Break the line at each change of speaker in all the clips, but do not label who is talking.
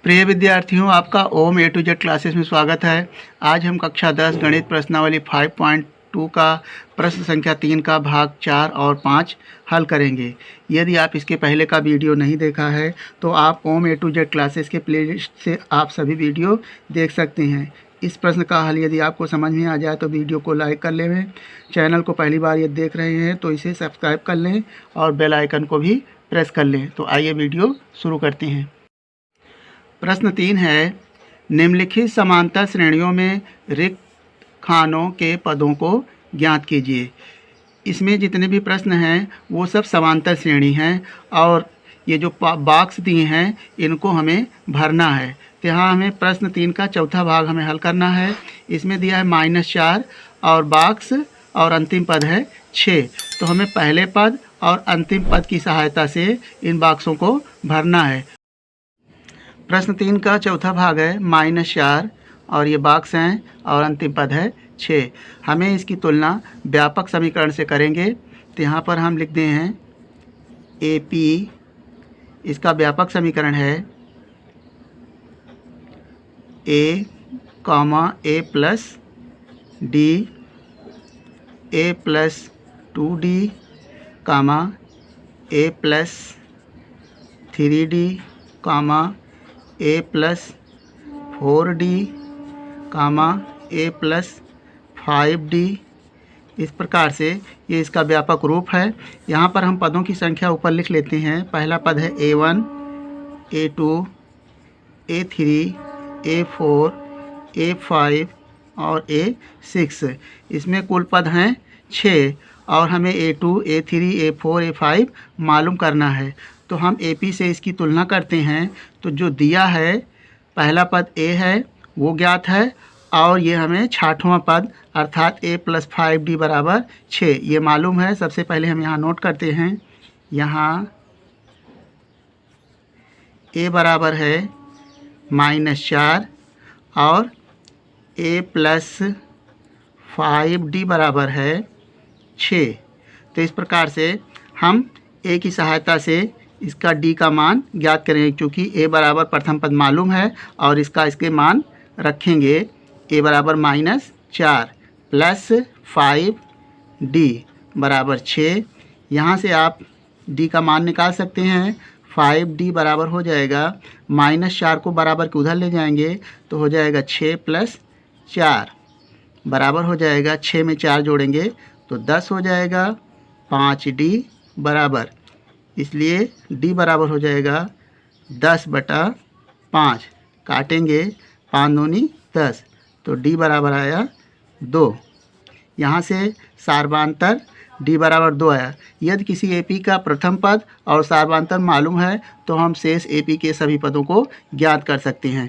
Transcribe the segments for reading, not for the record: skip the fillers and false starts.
प्रिय विद्यार्थियों, आपका ओम ए टू जेड क्लासेस में स्वागत है। आज हम कक्षा 10 गणित प्रश्नावली 5.2 का प्रश्न संख्या 3 का भाग 4 और 5 हल करेंगे। यदि आप इसके पहले का वीडियो नहीं देखा है तो आप ओम ए टू जेड क्लासेस के प्लेलिस्ट से आप सभी वीडियो देख सकते हैं। इस प्रश्न का हल यदि आपको समझ में आ जाए तो वीडियो को लाइक कर लें। चैनल को पहली बार यदि देख रहे हैं तो इसे सब्सक्राइब कर लें और बेल आइकन को भी प्रेस कर लें। तो आइए वीडियो शुरू करते हैं। प्रश्न 3 है, निम्नलिखित समांतर श्रेणियों में रिक्त खानों के पदों को ज्ञात कीजिए। इसमें जितने भी प्रश्न हैं वो सब समांतर श्रेणी हैं और ये जो बॉक्स दिए हैं इनको हमें भरना है। तो यहाँ हमें प्रश्न 3 का चौथा भाग हमें हल करना है। इसमें दिया है -4 और बॉक्स और अंतिम पद है 6। तो हमें पहले पद और अंतिम पद की सहायता से इन बॉक्सों को भरना है। प्रश्न 3 का चौथा भाग है -4 और ये बॉक्स हैं और अंतिम पद है 6। हमें इसकी तुलना व्यापक समीकरण से करेंगे। तो यहाँ पर हम लिख दें हैं AP, इसका व्यापक समीकरण है A, A plus D, A plus 2D, A plus 3D, A plus 4D, A plus 5D। इस प्रकार से ये इसका व्यापक रूप है। यहाँ पर हम पदों की संख्या ऊपर लिख लेते हैं। पहला पद है A1, A2, A3, A4, A5 और A6। इसमें कुल पद हैं 6 और हमें A2, A3, A4, A5 मालूम करना है। तो हम AP से इसकी तुलना करते हैं। तो जो दिया है पहला पद A है वो ज्ञात है और ये हमें 6वां पद अर्थात A प्लस 5D बराबर 6 ये मालूम है। सबसे पहले हम यहाँ नोट करते हैं। यहाँ A बराबर है -4 और A प्लस 5D बराबर है 6। तो इस प्रकार से हम A की सहायता से इसका D का मान ज्ञात करेंगे, क्योंकि A बराबर प्रथम पद मालूम है और इसके मान रखेंगे। A बराबर -4 प्लस 5D बराबर 6। यहाँ से आप D का मान निकाल सकते हैं। 5D बराबर हो जाएगा -4 को बराबर के उधर ले जाएंगे तो हो जाएगा 6 प्लस 4 बराबर हो जाएगा 6 में 4 जोड़ेंगे तो 10 हो जाएगा। 5D बराबर, इसलिए D बराबर हो जाएगा 10/5। काटेंगे 5 दूनी 10 तो D बराबर आया 2। यहाँ से सार्वधातुक D बराबर 2 आया। यदि किसी AP का प्रथम पद और सार्वधातुक मालूम है तो हम शेष AP के सभी पदों को ज्ञात कर सकते हैं।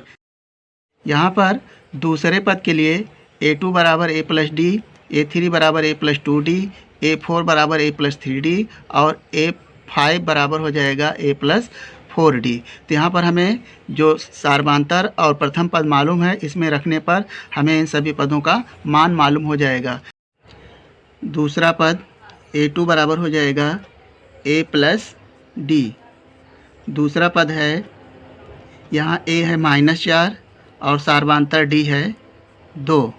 यहाँ पर दूसरे पद के लिए A2 बराबर A प्लस D, A3 बराबर A प्लस 2D, A4 बराबर A प्लस 3D और A5 बराबर हो जाएगा A प्लस 4D। तो यहाँ पर हमें जो सार्वधातुक और प्रथम पद मालूम है इसमें रखने पर हमें इन सभी पदों का मान मालूम हो जाएगा। दूसरा पद A2 बराबर हो जाएगा A प्लस D। दूसरा पद है यहाँ A है -4 और सार्वधातुक D है 2।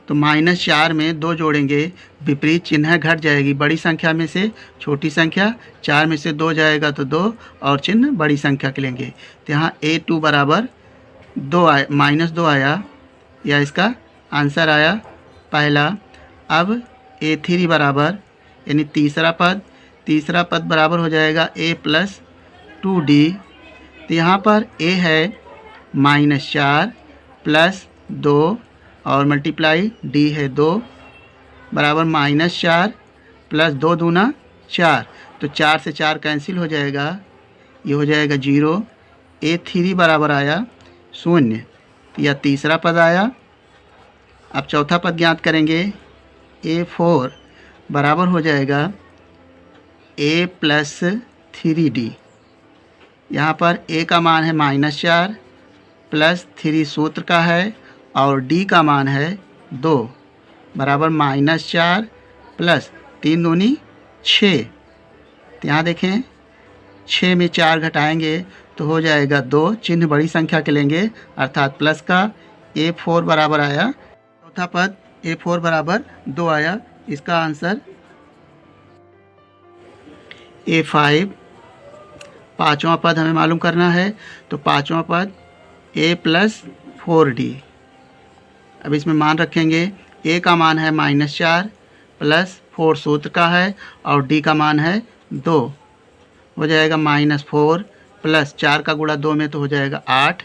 तो -4 में 2 जोड़ेंगे, विपरीत चिन्ह घट जाएगी। बड़ी संख्या में से छोटी संख्या, 4 में से 2 जाएगा तो 2 और चिन्ह बड़ी संख्या के लेंगे। तो यहाँ A2 बराबर 2 आया, -2 आया या इसका आंसर आया पहला। अब A3 बराबर यानी तीसरा पद बराबर हो जाएगा A प्लस 2D। तो यहाँ पर A है -4 प्लस 2 और मल्टीप्लाई D है 2 बराबर -4 प्लस 2 दूना 4। तो 4 से 4 कैंसिल हो जाएगा, ये हो जाएगा 0। A3 बराबर आया 0, यह तीसरा पद आया। अब चौथा पद ज्ञात करेंगे। A4 बराबर हो जाएगा A प्लस 3D। यहाँ पर A का मान है -4 प्लस 3 सूत्र का है और D का मान है 2 बराबर -4 प्लस 3 दूनी 6। तो यहाँ देखें 6 में 4 घटाएंगे तो हो जाएगा 2, चिन्ह बड़ी संख्या के लेंगे अर्थात प्लस का। A4 बराबर आया, चौथा पद A4 बराबर 2 आया, इसका आंसर A5। पाँचवा पद हमें मालूम करना है, तो पाँचवा पद A + 4D। अब इसमें मान रखेंगे, A का मान है -4 + 4 सूत्र का है और D का मान है 2, हो जाएगा -4 + 4 का गुणा 2 में तो हो जाएगा 8।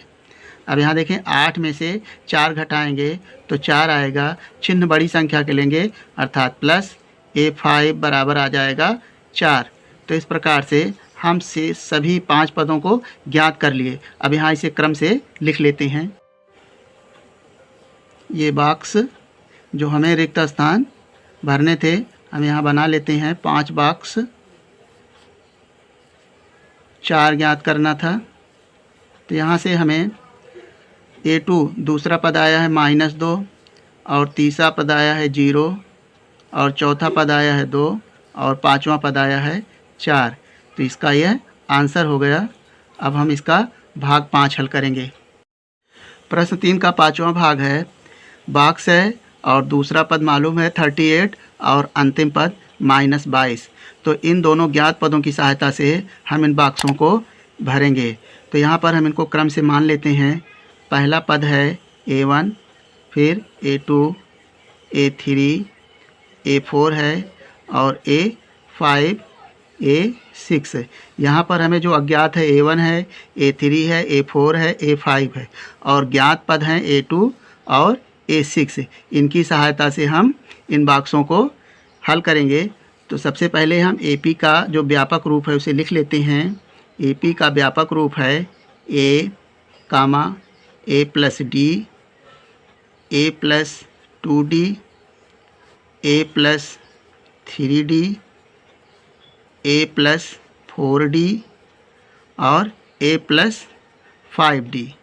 अब यहाँ देखें 8 में से 4 घटाएंगे तो 4 आएगा, चिन्ह बड़ी संख्या के लेंगे अर्थात प्लस। A5 बराबर आ जाएगा 4। तो इस प्रकार से हम से सभी 5 पदों को ज्ञात कर लिए। अब यहाँ इसे क्रम से लिख लेते हैं। ये बॉक्स जो हमें रिक्त स्थान भरने थे, हम यहाँ बना लेते हैं 5 बॉक्स। 4 ज्ञात करना था, तो यहाँ से हमें A2 दूसरा पद आया है -2 और तीसरा पद आया है 0 और चौथा पद आया है 2 और पाँचवा पद आया है 4। तो इसका यह आंसर हो गया। अब हम इसका भाग 5 हल करेंगे। प्रश्न 3 का 5वां भाग है, बॉक्स है और दूसरा पद मालूम है 38 और अंतिम पद -22। तो इन दोनों ज्ञात पदों की सहायता से हम इन बॉक्सों को भरेंगे। तो यहाँ पर हम इनको क्रम से मान लेते हैं। पहला पद है A1, फिर A2, A3, A4 है और A5, A6। यहाँ पर हमें जो अज्ञात है A1 है, A3 है, A4 है, A5 है और ज्ञात पद हैं A2 और A6। इनकी सहायता से हम इन बॉक्सों को हल करेंगे। तो सबसे पहले हम AP का जो व्यापक रूप है उसे लिख लेते हैं। AP का व्यापक रूप है A, A + D, A + 2D, A + 3D, A + 4D और A + 5D।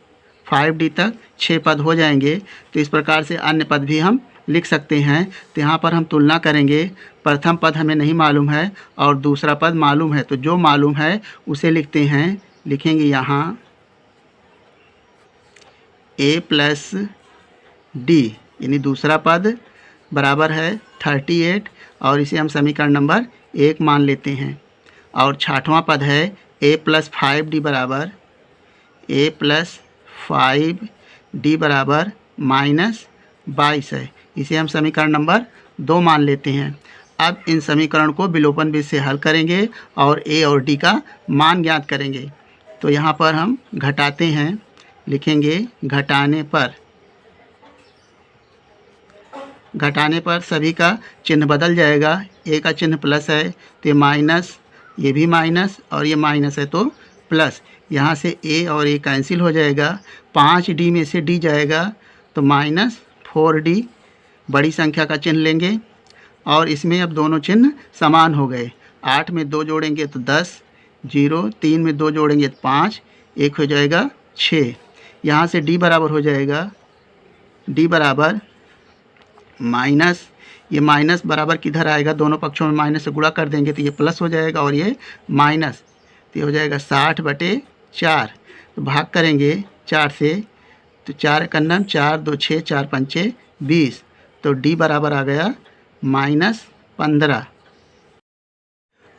5D तक 6 पद हो जाएंगे। तो इस प्रकार से अन्य पद भी हम लिख सकते हैं। तो यहाँ पर हम तुलना करेंगे। प्रथम पद हमें नहीं मालूम है और दूसरा पद मालूम है, तो जो मालूम है उसे लिखते हैं। लिखेंगे यहाँ A + D यानी दूसरा पद बराबर है 38 और इसे हम समीकरण नंबर 1 मान लेते हैं। और छठवां पद है A + 5D बराबर A + 5D बराबर -22 है, इसे हम समीकरण नंबर 2 मान लेते हैं। अब इन समीकरण को विलोपन विधि से हल करेंगे और A और D का मान ज्ञात करेंगे। तो यहाँ पर हम घटाते हैं। लिखेंगे घटाने पर सभी का चिन्ह बदल जाएगा। A का चिन्ह प्लस है तो ये माइनस, ये भी माइनस और ये माइनस है तो प्लस। यहाँ से A और A कैंसिल हो जाएगा। 5D में से D जाएगा तो -4D बड़ी संख्या का चिन्ह लेंगे और इसमें अब दोनों चिन्ह समान हो गए। 8 में 2 जोड़ेंगे तो 10, 0, 3 में 2 जोड़ेंगे तो 5, 1 हो जाएगा 6। यहाँ से D बराबर हो जाएगा, D बराबर माइनस, ये माइनस बराबर किधर आएगा, दोनों पक्षों में माइनस से गुणा कर देंगे तो ये प्लस हो जाएगा और ये माइनस, तो ये हो जाएगा 60/4। तो भाग करेंगे 4 से, तो 4 कन्नम 4, 2 6, 4 पंचे 20। तो D बराबर आ गया -15।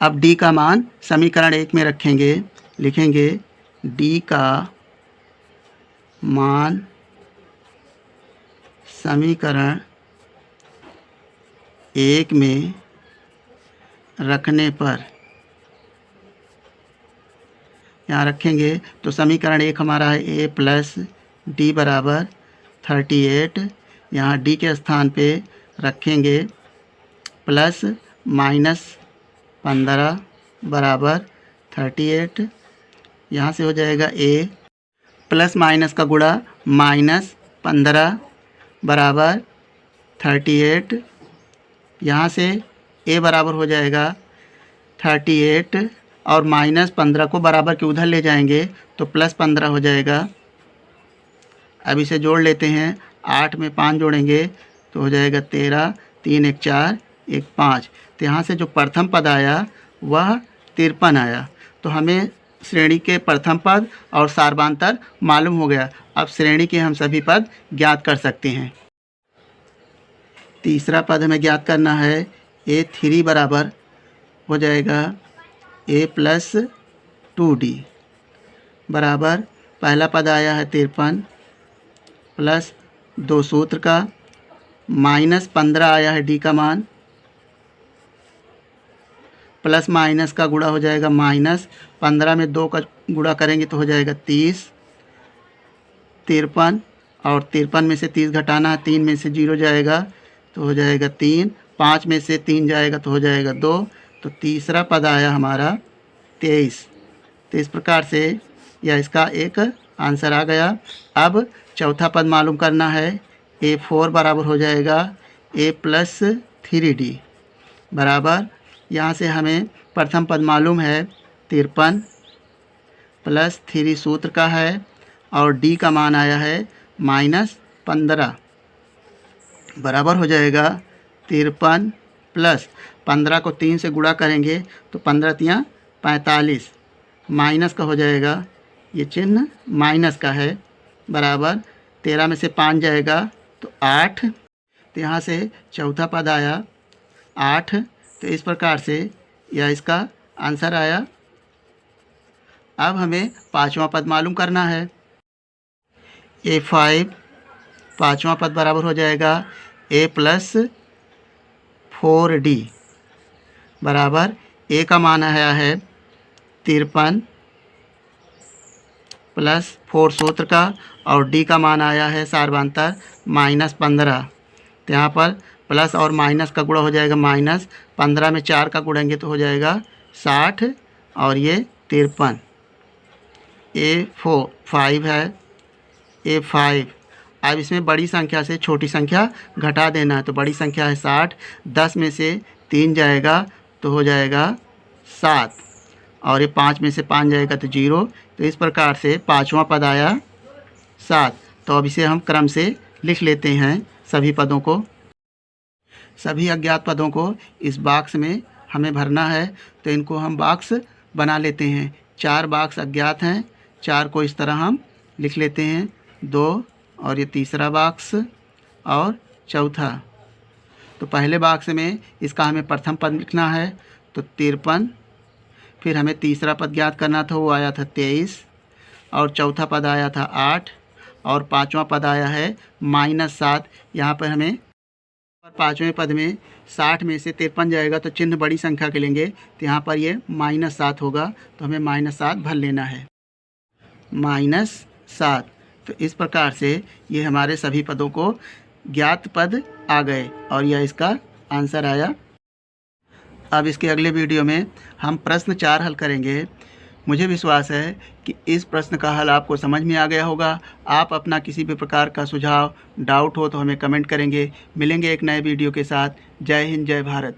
अब D का मान समीकरण 1 में रखेंगे। लिखेंगे D का मान समीकरण 1 में रखने पर, यहाँ रखेंगे तो समीकरण 1 हमारा है A + D बराबर 38। यहाँ D के स्थान पे रखेंगे +-15 बराबर 38। यहाँ से हो जाएगा A प्लस माइनस का गुणा -15 बराबर 38। यहाँ से A बराबर हो जाएगा 38 और -15 को बराबर के उधर ले जाएंगे तो +15 हो जाएगा। अब इसे जोड़ लेते हैं। 8 में 5 जोड़ेंगे तो हो जाएगा 13, 3 1 4, 1 5। तो यहाँ से जो प्रथम पद आया वह 53 आया। तो हमें श्रेणी के प्रथम पद और सार्वधातुक मालूम हो गया। अब श्रेणी के हम सभी पद ज्ञात कर सकते हैं। तीसरा पद हमें ज्ञात करना है। A3 बराबर हो जाएगा A प्लस 2D बराबर, पहला पद आया है 53 प्लस 2 सूत्र का माइनस 15 आया है D का मान, प्लस माइनस का गुणा हो जाएगा माइनस 15 में 2 का गुणा करेंगे तो हो जाएगा 30, 53 और 53 में से 30 घटाना है, 3 में से 0 जाएगा तो हो जाएगा 3, 5 में से 3 जाएगा तो हो जाएगा 2, तो तीसरा पद आया हमारा 23। तो इस प्रकार से यह इसका एक आंसर आ गया। अब चौथा पद मालूम करना है। A4 बराबर हो जाएगा A प्लस 3D बराबर, यहाँ से हमें प्रथम पद मालूम है 53 प्लस 3 सूत्र का है और D का मान आया है माइनस 15 बराबर हो जाएगा 53 प्लस 15 को 3 से गुणा करेंगे तो 15 तियाँ 45, माइनस का हो जाएगा, ये चिन्ह माइनस का है, बराबर 13 में से 5 जाएगा तो 8, तो यहाँ से चौथा पद आया 8। तो इस प्रकार से यह इसका आंसर आया। अब हमें पांचवा पद मालूम करना है। A5 पांचवा पद बराबर हो जाएगा A प्लस 4D बराबर, A का मान आया है 53 प्लस 4 सूत्र का और D का मान आया है सार्वधातुक माइनस 15। तो यहाँ पर प्लस और माइनस का गुणा हो जाएगा माइनस 15 में 4 का गुणेंगे तो हो जाएगा 60 और ये 53। A5 है A5। अब इसमें बड़ी संख्या से छोटी संख्या घटा देना है, तो बड़ी संख्या है 60, 10 में से 3 जाएगा तो हो जाएगा 7 और ये 5 में से 5 जाएगा तो 0। तो इस प्रकार से पांचवा पद आया 7। तो अब इसे हम क्रम से लिख लेते हैं सभी पदों को। सभी अज्ञात पदों को इस बॉक्स में हमें भरना है, तो इनको हम बॉक्स बना लेते हैं। 4 बॉक्स अज्ञात हैं, 4 को इस तरह हम लिख लेते हैं, 2 और ये तीसरा बॉक्स और चौथा। तो पहले बॉक्स में इसका हमें प्रथम पद लिखना है तो 53, फिर हमें तीसरा पद ज्ञात करना था, वो आया था 23 और चौथा पद आया था 8 और पांचवा पद आया है -7। यहाँ पर हमें पाँचवें पद में 60 में से 53 जाएगा तो चिन्ह बड़ी संख्या के लेंगे, तो यहाँ पर ये -7 होगा, तो हमें -7 भर लेना है, -7। तो इस प्रकार से ये हमारे सभी पदों को ज्ञात पद आ गए और यह इसका आंसर आया। अब इसके अगले वीडियो में हम प्रश्न 4 हल करेंगे। मुझे विश्वास है कि इस प्रश्न का हल आपको समझ में आ गया होगा। आप अपना किसी भी प्रकार का सुझाव, डाउट हो तो हमें कमेंट करेंगे। मिलेंगे एक नए वीडियो के साथ। जय हिंद, जय भारत।